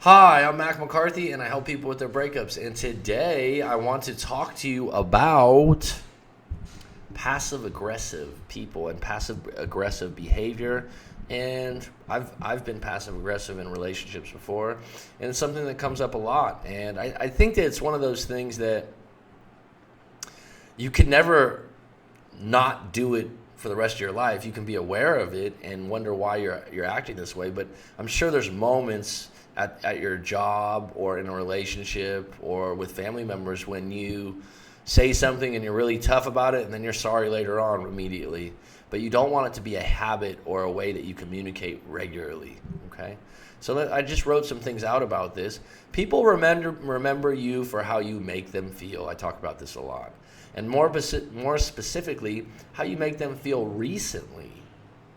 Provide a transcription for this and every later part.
Hi, I'm Mac McCarthy, and I help people with their breakups. And today, I want to talk to you about passive-aggressive people and passive-aggressive behavior. And I've been passive-aggressive in relationships before, and it's something that comes up a lot. And I think that it's one of those things that you can never not do it for the rest of your life. You can be aware of it and wonder why you're acting this way. But I'm sure there's moments at your job or in a relationship or with family members when you say something and you're really tough about it and then you're sorry later on immediately. But you don't want it to be a habit or a way that you communicate regularly, okay? So I just wrote some things out about this. People remember you for how you make them feel. I talk about this a lot. And more specifically, how you make them feel recently,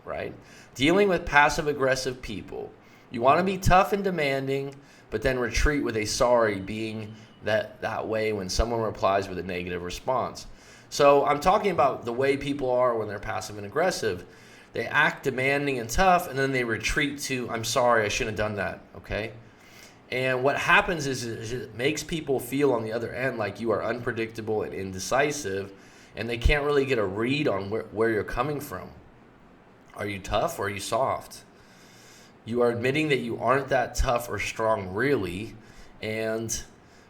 right? Dealing with passive-aggressive people. You want to be tough and demanding, but then retreat with a sorry, being that way when someone replies with a negative response. So I'm talking about the way people are when they're passive and aggressive. They act demanding and tough, and then they retreat to, I'm sorry, I shouldn't have done that, okay? And what happens is it makes people feel on the other end like you are unpredictable and indecisive, and they can't really get a read on where you're coming from. Are you tough or are you soft? You are admitting that you aren't that tough or strong really, and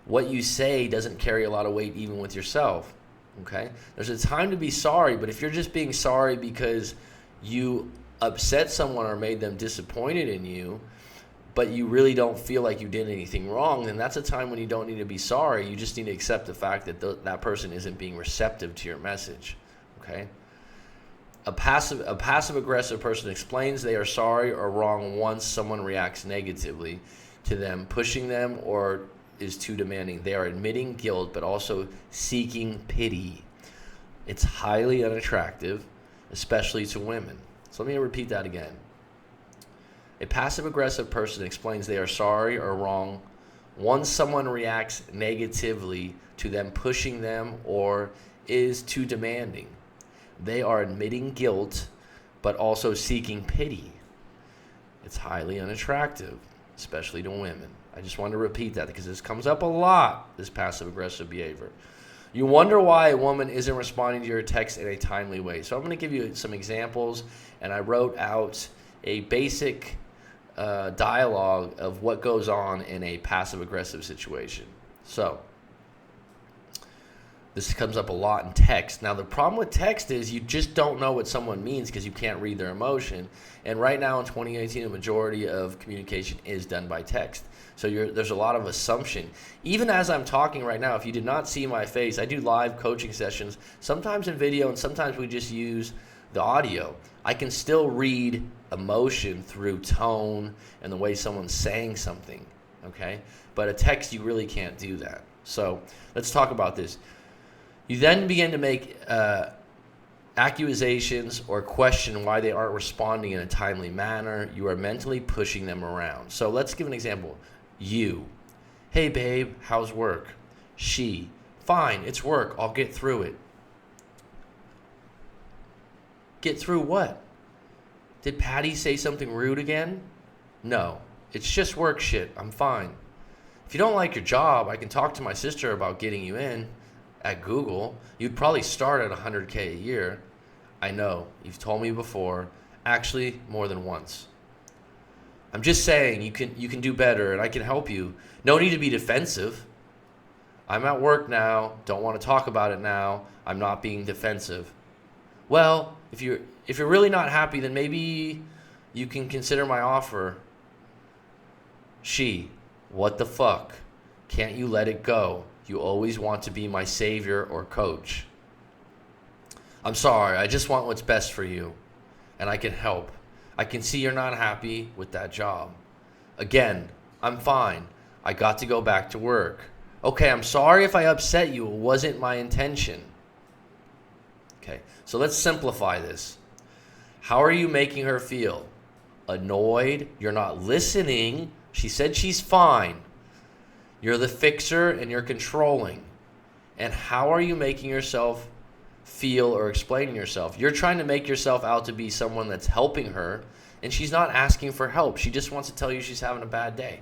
what you say doesn't carry a lot of weight even with yourself, okay? There's a time to be sorry, but if you're just being sorry because you upset someone or made them disappointed in you, but you really don't feel like you did anything wrong, then that's a time when you don't need to be sorry. You just need to accept the fact that that person isn't being receptive to your message, okay? A passive-aggressive person explains they are sorry or wrong once someone reacts negatively to them, pushing them, or is too demanding. They are admitting guilt, but also seeking pity. It's highly unattractive, especially to women. So let me repeat that again. A passive-aggressive person explains they are sorry or wrong once someone reacts negatively to them, pushing them, or is too demanding. They are admitting guilt, but also seeking pity. It's highly unattractive, especially to women. I just wanted to repeat that because this comes up a lot, this passive-aggressive behavior. You wonder why a woman isn't responding to your text in a timely way. So I'm going to give you some examples, and I wrote out a basic dialogue of what goes on in a passive-aggressive situation. So this comes up a lot in text. Now, the problem with text is you just don't know what someone means because you can't read their emotion. And right now in 2018, the majority of communication is done by text. So there's a lot of assumption. Even as I'm talking right now, if you did not see my face, I do live coaching sessions, sometimes in video and sometimes we just use the audio. I can still read emotion through tone and the way someone's saying something, okay? But a text, you really can't do that. So let's talk about this. You then begin to make accusations or question why they aren't responding in a timely manner. You are mentally pushing them around. So let's give an example. You, hey babe, how's work? She, fine, it's work, I'll get through it. Get through what? Did Patty say something rude again? No, it's just work shit, I'm fine. If you don't like your job, I can talk to my sister about getting you in. At Google, you'd probably start at $100K a year. I know, you've told me before, actually more than once. I'm just saying you can do better and I can help you. No need to be defensive. I'm at work now, don't want to talk about it now. I'm not being defensive. Well, if you're really not happy, then maybe you can consider my offer. She, what the fuck? Can't you let it go? You always want to be my savior or coach. I'm sorry, I just want what's best for you, and I can help. I can see you're not happy with that job. Again, I'm fine. I got to go back to work. Okay, I'm sorry if I upset you. It wasn't my intention. Okay, so let's simplify this. How are you making her feel? Annoyed? You're not listening. She said she's fine. You're the fixer and you're controlling. And how are you making yourself feel or explaining yourself? You're trying to make yourself out to be someone that's helping her, and she's not asking for help. She just wants to tell you she's having a bad day.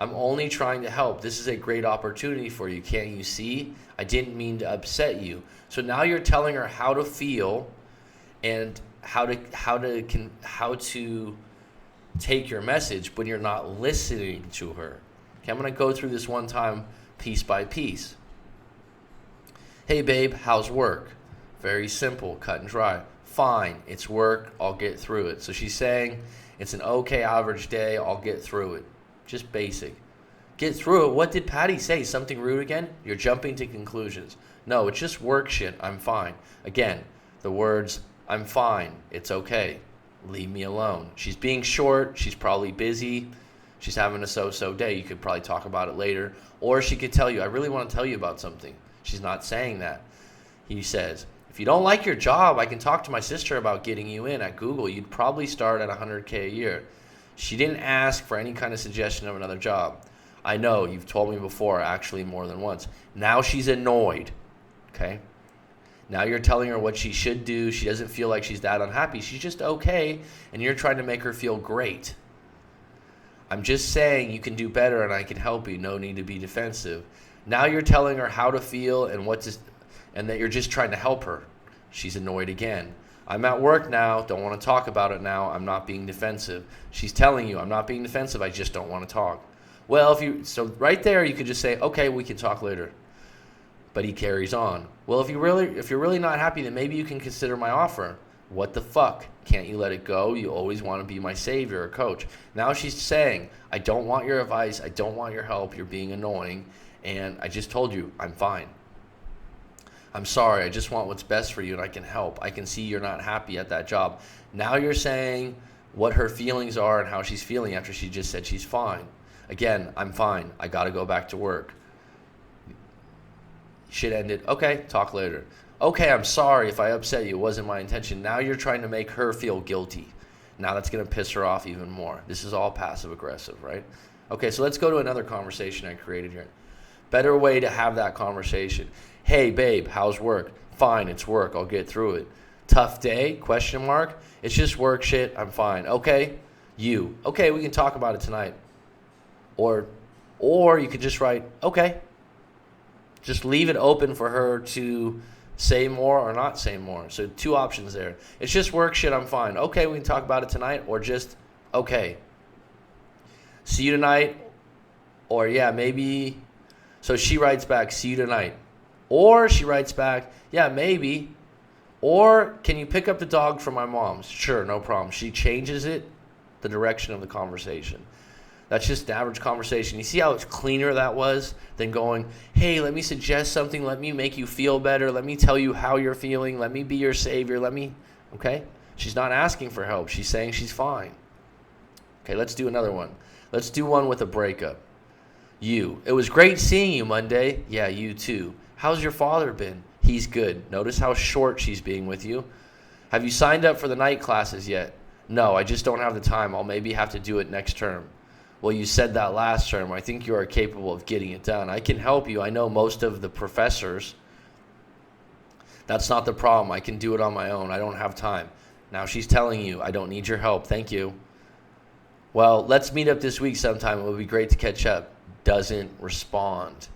I'm only trying to help. This is a great opportunity for you. Can't you see? I didn't mean to upset you. So now you're telling her how to feel and how to take your message, but you're not listening to her. Okay, I'm going to go through this one time, piece by piece. Hey babe, how's work? Very simple, cut and dry. Fine, it's work, I'll get through it. So she's saying, it's an okay average day, I'll get through it. Just basic. Get through it. What did Patty say? Something rude again? You're jumping to conclusions. No, it's just work shit, I'm fine. Again, the words, I'm fine, it's okay. Leave me alone. She's being short. She's probably busy. She's having a so-so day. You could probably talk about it later. Or she could tell you, I really want to tell you about something. She's not saying that. He says, if you don't like your job, I can talk to my sister about getting you in at Google. You'd probably start at $100K a year. She didn't ask for any kind of suggestion of another job. I know, you've told me before, actually more than once. Now she's annoyed, okay? Now you're telling her what she should do. She doesn't feel like she's that unhappy. She's just okay, and you're trying to make her feel great. I'm just saying you can do better, and I can help you. No need to be defensive. Now you're telling her how to feel and that you're just trying to help her. She's annoyed again. I'm at work now. Don't want to talk about it now. I'm not being defensive. She's telling you, I'm not being defensive. I just don't want to talk. Well, so right there, you could just say, okay, we can talk later. But he carries on. Well, if you're really not happy, then maybe you can consider my offer. What the fuck? Can't you let it go? You always want to be my savior or coach. Now she's saying, I don't want your advice. I don't want your help. You're being annoying. And I just told you, I'm fine. I'm sorry. I just want what's best for you, and I can help. I can see you're not happy at that job. Now you're saying what her feelings are and how she's feeling after she just said she's fine. Again, I'm fine. I got to go back to work. Shit ended. Okay, talk later. Okay, I'm sorry if I upset you. It wasn't my intention. Now you're trying to make her feel guilty. Now that's going to piss her off even more. This is all passive aggressive, right? Okay, so let's go to another conversation I created here. Better way to have that conversation. Hey, babe, how's work? Fine, it's work. I'll get through it. Tough day? Question mark. It's just work shit. I'm fine. Okay, you. Okay, we can talk about it tonight. Or you could just write, okay. Just leave it open for her to say more or not say more. So 2 options there. It's just work shit, I'm fine. Okay, we can talk about it tonight. Or just, okay. See you tonight. Or yeah, maybe. So she writes back, see you tonight. Or she writes back, yeah, maybe. Or can you pick up the dog from my mom's? Sure, no problem. She changes it, the direction of the conversation. That's just an average conversation. You see how it's cleaner that was than going, hey, let me suggest something. Let me make you feel better. Let me tell you how you're feeling. Let me be your savior. Okay? She's not asking for help. She's saying she's fine. Okay, let's do another one. Let's do one with a breakup. You. It was great seeing you Monday. Yeah, you too. How's your father been? He's good. Notice how short she's being with you. Have you signed up for the night classes yet? No, I just don't have the time. I'll maybe have to do it next term. Well, you said that last term. I think you are capable of getting it done. I can help you. I know most of the professors. That's not the problem. I can do it on my own. I don't have time. Now she's telling you, I don't need your help. Thank you. Well, let's meet up this week sometime. It would be great to catch up. Doesn't respond.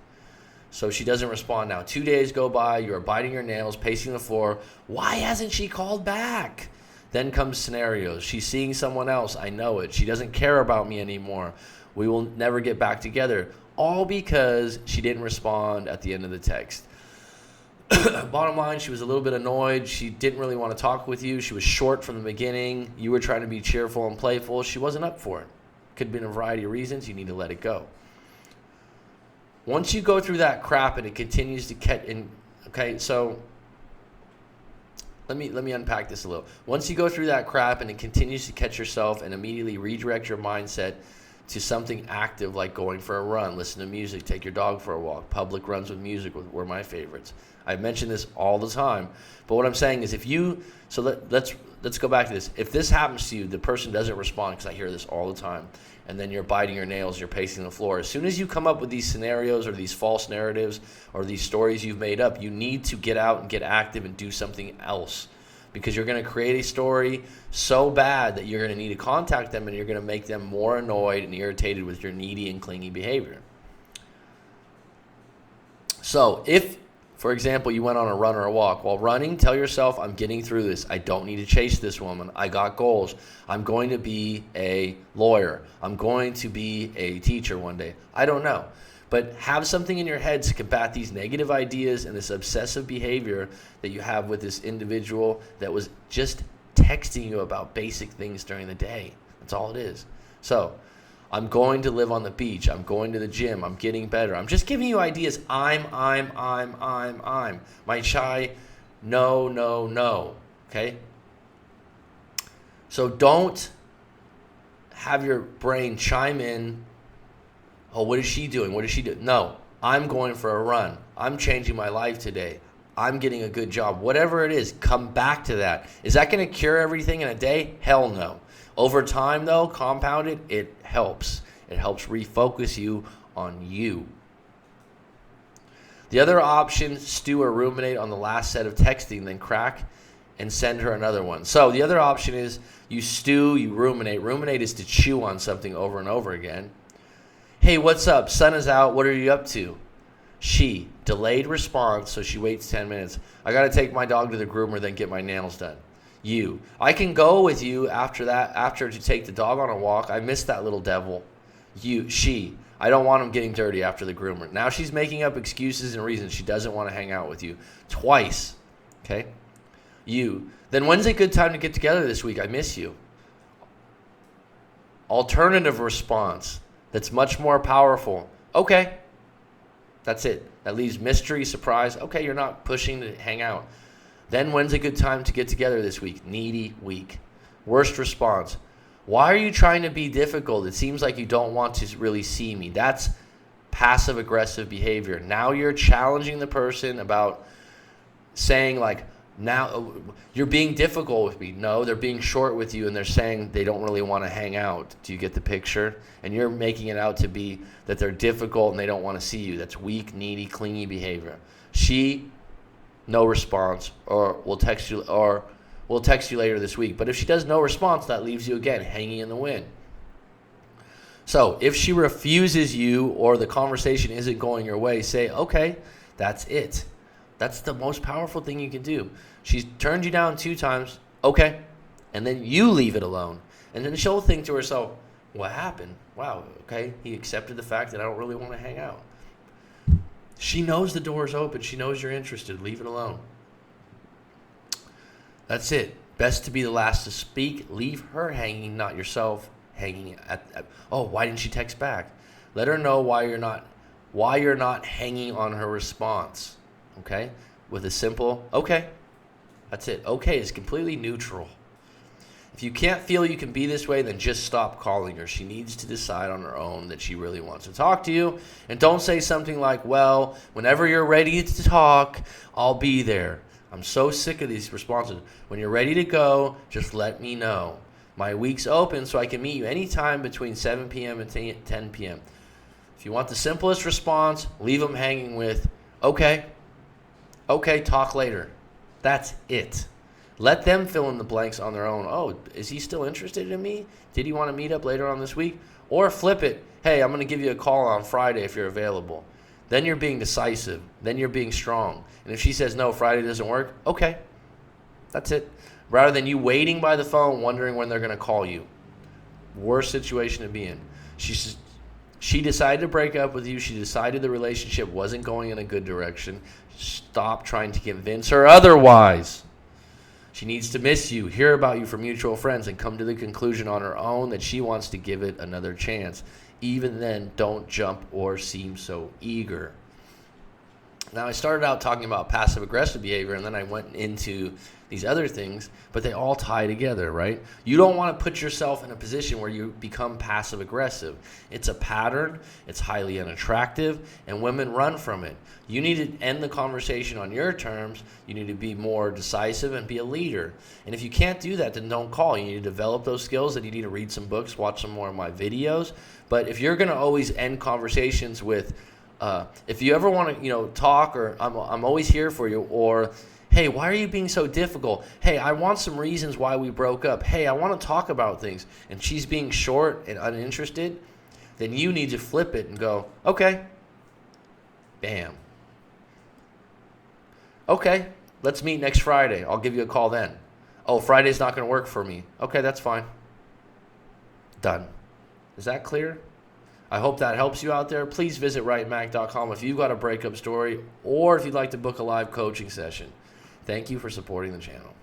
So she doesn't respond now. 2 days go by. You're biting your nails, pacing the floor. Why hasn't she called back? Then comes scenarios. She's seeing someone else. I know it. She doesn't care about me anymore. We will never get back together. All because she didn't respond at the end of the text. Bottom line, she was a little bit annoyed. She didn't really want to talk with you. She was short from the beginning. You were trying to be cheerful and playful. She wasn't up for it. Could have been a variety of reasons. You need to let it go. Once you go through that crap and it continues to get in, okay, so let me unpack this a little. Once you go through that crap and it continues to catch yourself and immediately redirect your mindset to something active like going for a run, listen to music, take your dog for a walk. Public runs with music were my favorites. I mention this all the time. But what I'm saying is let's go back to this. If this happens to you, the person doesn't respond, because I hear this all the time, and then you're biting your nails, you're pacing the floor. As soon as you come up with these scenarios or these false narratives or these stories you've made up, you need to get out and get active and do something else. because you're going to create a story so bad that you're going to need to contact them, and you're going to make them more annoyed and irritated with your needy and clingy behavior. So if, for example, you went on a run or a walk, while running, tell yourself, I'm getting through this. I don't need to chase this woman. I got goals. I'm going to be a lawyer. I'm going to be a teacher one day. I don't know. But have something in your head to combat these negative ideas and this obsessive behavior that you have with this individual that was just texting you about basic things during the day. That's all it is. So, I'm going to live on the beach. I'm going to the gym. I'm getting better. I'm just giving you ideas. I'm. My shy, no. Okay? So don't have your brain chime in. Oh, what is she doing? What is she doing? No, I'm going for a run. I'm changing my life today. I'm getting a good job. Whatever it is, come back to that. Is that going to cure everything in a day? Hell no. Over time, though, compounded, it helps. It helps refocus you on you. The other option, stew or ruminate on the last set of texting, then crack and send her another one. So the other option is you stew, you ruminate. Ruminate is to chew on something over and over again. Hey, what's up? Sun is out. What are you up to? She, delayed response, so she waits 10 minutes. I got to take my dog to the groomer, then get my nails done. You, I can go with you after to take the dog on a walk. I miss that little devil. You, she, I don't want him getting dirty after the groomer. Now she's making up excuses and reasons she doesn't want to hang out with you. Twice. Okay? You, then when's a good time to get together this week? I miss you. Alternative response that's much more powerful. Okay. That's it. That leaves mystery, surprise. Okay, you're not pushing to hang out. Then when's a good time to get together this week? Needy week. Worst response. Why are you trying to be difficult? It seems like you don't want to really see me. That's passive-aggressive behavior. Now you're challenging the person about saying like, now you're being difficult with me. No, they're being short with you and they're saying they don't really want to hang out. Do you get the picture? And you're making it out to be that they're difficult and they don't want to see you. That's weak, needy, clingy behavior. She, no response, or we'll text you later this week. But if she does no response, that leaves you again hanging in the wind. So if she refuses you or the conversation isn't going your way, say, okay, that's it. That's the most powerful thing you can do. She's turned you down 2 times, okay, and then you leave it alone. And then she'll think to herself, what happened? Wow, okay, he accepted the fact that I don't really want to hang out. She knows the door is open. She knows you're interested. Leave it alone. That's it. Best to be the last to speak. Leave her hanging, not yourself hanging at oh, why didn't she text back? Let her know why you're not hanging on her response. Okay? With a simple, okay. That's it. Okay is completely neutral. If you can't feel you can be this way, then just stop calling her. She needs to decide on her own that she really wants to talk to you. And don't say something like, well, whenever you're ready to talk, I'll be there. I'm so sick of these responses. When you're ready to go, just let me know. My week's open so I can meet you anytime between 7 p.m. and 10 p.m. If you want the simplest response, leave them hanging with, okay. Okay, talk later. That's it. Let them fill in the blanks on their own. Oh, is he still interested in me? Did he want to meet up later on this week? Or flip it. Hey, I'm going to give you a call on Friday if you're available. Then you're being decisive. Then you're being strong. And if she says, no, Friday doesn't work, okay. That's it. Rather than you waiting by the phone wondering when they're going to call you. Worst situation to be in. She decided to break up with you. She decided the relationship wasn't going in a good direction. Stop trying to convince her otherwise. She needs to miss you, hear about you from mutual friends, and come to the conclusion on her own that she wants to give it another chance. Even then, don't jump or seem so eager. Now, I started out talking about passive-aggressive behavior, and then I went into these other things, but they all tie together, right? You don't want to put yourself in a position where you become passive-aggressive. It's a pattern, it's highly unattractive, and women run from it. You need to end the conversation on your terms. You need to be more decisive and be a leader. And if you can't do that, then don't call. You need to develop those skills, and you need to read some books, watch some more of my videos. But if you're going to always end conversations with, if you ever want to, talk, or I'm always here for you, or Hey, why are you being so difficult? Hey, I want some reasons why we broke up. Hey, I want to talk about things. And she's being short and uninterested, then you need to flip it and go, okay, bam. Okay, let's meet next Friday. I'll give you a call then. Oh, Friday's not going to work for me. Okay, that's fine. Done. Is that clear? I hope that helps you out there. Please visit writemac.com if you've got a breakup story or if you'd like to book a live coaching session. Thank you for supporting the channel.